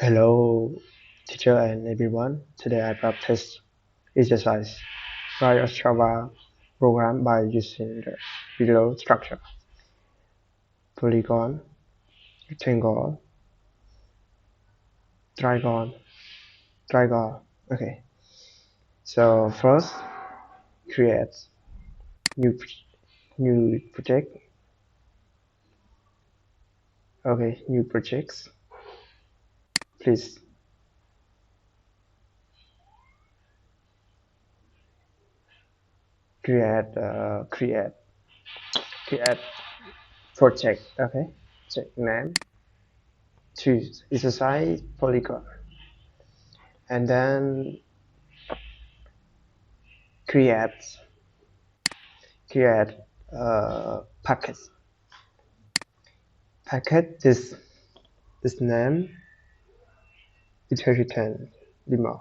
Hello, teacher and everyone. Today I practice exercise. Write a Java program by using the below structure: polygon, rectangle, triangle. Okay. So first, create new project. Okay, new projects. Please create project. Okay, project name. Choose exercise polygon, and then create packet. This name inheritanceDemo.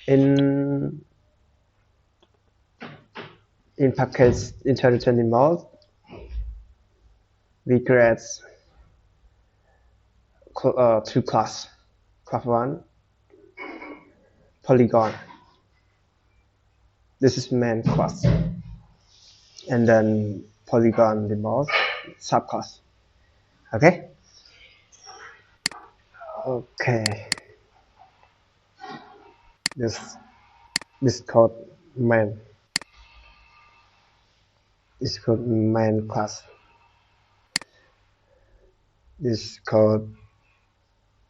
In package inheritanceDemo, we create two class. Class 1, Polygon. This is main class. And then Polygon demo subclass. Okay? Okay. This code main. This code main class. This code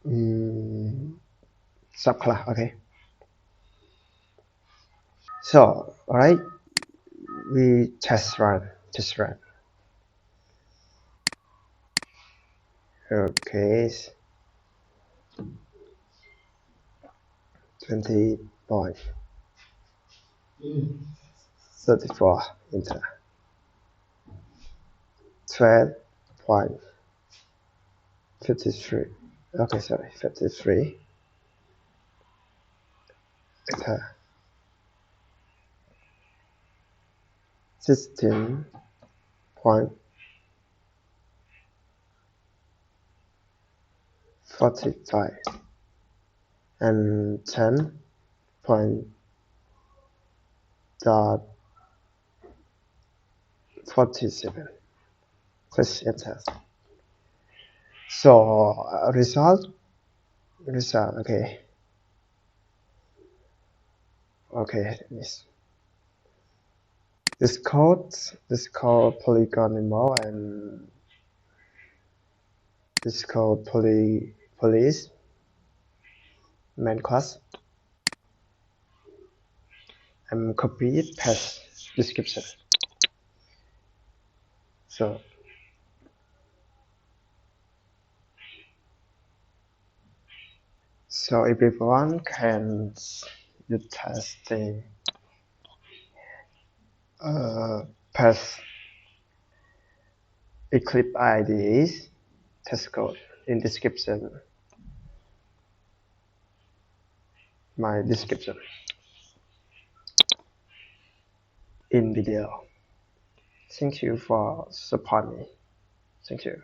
subclass. Okay. So, alright, we test run. Okay, 20.34 enter. 12.53. Okay, sorry, 53. Enter. $16.45 and 10.47. Click enter. So result. Okay. This code polygon demo and this code police main class. And copy it, paste description. So everyone can do testing. Paste Eclipse IDEs test code in description. My description in video. Thank you for supporting me. Thank you.